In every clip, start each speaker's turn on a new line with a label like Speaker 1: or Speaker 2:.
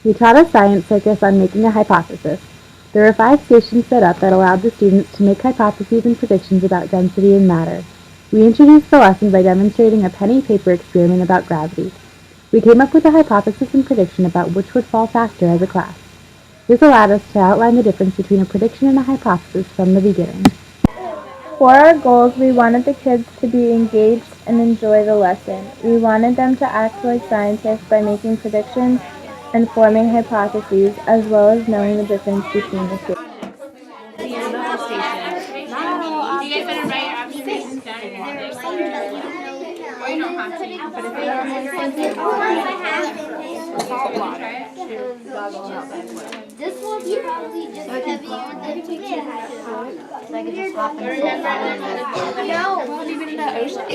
Speaker 1: We taught a science circus on making a hypothesis. There were 5 stations set up that allowed the students to make hypotheses and predictions about density and matter. We introduced the lesson by demonstrating a penny paper experiment about gravity. We came up with a hypothesis and prediction about which would fall faster as a class. This allowed us to outline the difference between a prediction and a hypothesis from the beginning.
Speaker 2: For our goals, we wanted the kids to be engaged and enjoy the lesson. We wanted them to act like scientists by making predictions and forming hypotheses, as well as knowing the difference between the two.
Speaker 3: This one's probably just heavier than today. So I could just hop in the water. No. Have you been in the ocean?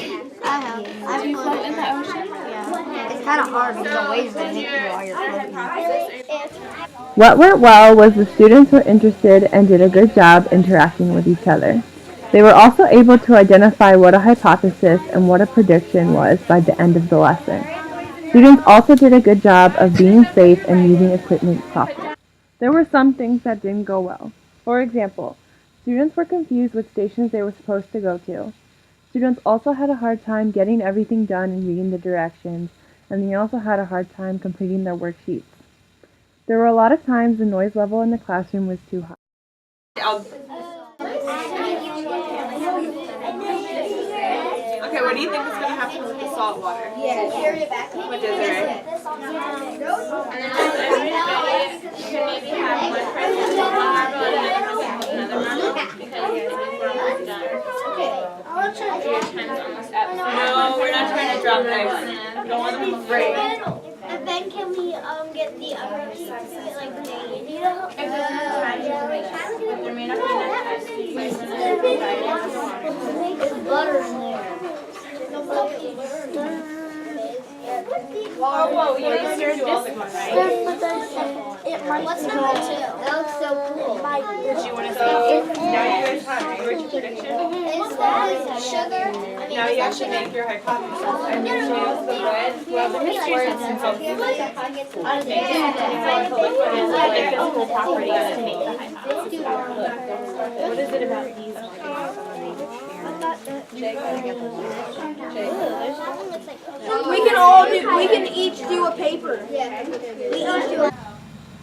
Speaker 3: I have. Do you float in the ocean? Yeah. It's kind of hard because the waves that hit you while you're floating.
Speaker 4: What went well was the students were interested and did a good job interacting with each other. They were also able to identify what a hypothesis and what a prediction was by the end of the lesson. Students also did a good job of being safe and using equipment properly. There were some things that didn't go well. For example, students were confused which stations they were supposed to go to. Students also had a hard time getting everything done and reading the directions, and they also had a hard time completing their worksheets. There were a lot of times the noise level in the classroom was too high.
Speaker 5: Okay, what do you think is going to happen with the salt water?
Speaker 3: Yeah. Carry it back.
Speaker 5: What does it, right?
Speaker 6: And then you can maybe have one person hold the marble and another marble because we're almost done. Your time's almost up.
Speaker 5: No, we're not trying to drop eggs. We don't want them to break.
Speaker 3: And then can we get the other piece to get like made? You know?
Speaker 6: If there's no time to wait, there may not be enough time to wait for them.
Speaker 3: There's butter in there.
Speaker 5: Whoa, you stirred this one, right?
Speaker 3: What's number 2? That looks so cool.
Speaker 5: Did you want to say? Now you guys have your prediction.
Speaker 3: Is that sugar?
Speaker 5: Now you have to make your hypothesis. And you choose the red. Well, the mystery is in some people.
Speaker 6: Physical properties to make the hypothesis.
Speaker 5: What is it about these ones?
Speaker 2: We can each do a paper.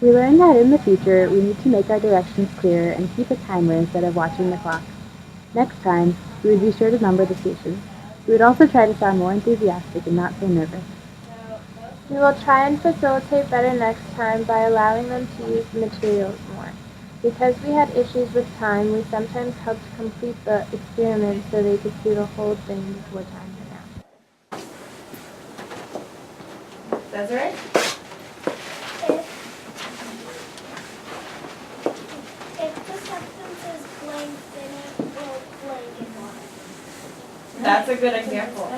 Speaker 1: We learned that in the future, we need to make our directions clear and keep a timer instead of watching the clock. Next time, we would be sure to number the stations. We would also try to sound more enthusiastic and not so nervous.
Speaker 2: We will try and facilitate better next time by allowing them to use the materials more. Because we had issues with time, we sometimes helped complete the experiment so they could see the whole thing before time ran out.
Speaker 5: Desiree?
Speaker 3: If the substance is blank, then it will blank in water.
Speaker 5: That's a good example.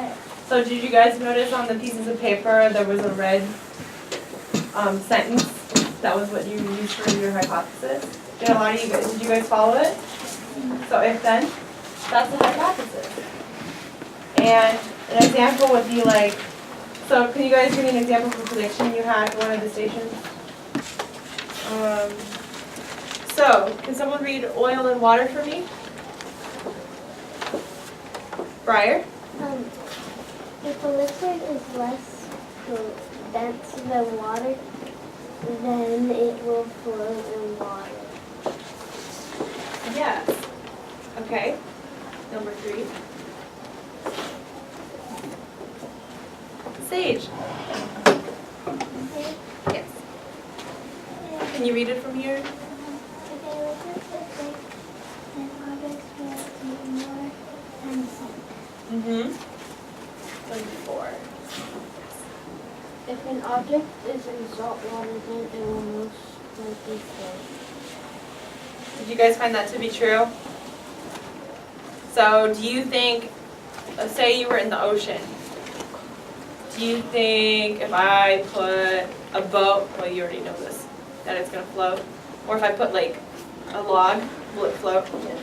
Speaker 5: So did you guys notice on the pieces of paper there was a red sentence? That was what you used for your hypothesis? Did a lot of you guys, did you guys follow it? So if then, that's the hypothesis. And an example would be like, so can you guys give me an example of a prediction you had for one of the stations? So, can someone read oil and water for me? Briar?
Speaker 3: If a liquid is less dense than water, then it will float in water.
Speaker 5: Yes. Okay. Number 3. Sage. Yes. Can you read it from here? Mm-hmm. 34.
Speaker 3: If an object is in salt water, then it will most likely float.
Speaker 5: Did you guys find that to be true? So do you think, let's say you were in the ocean, do you think if I put a boat, well you already know this, that it's going to float? Or if I put like a log, will it float?
Speaker 3: Yeah.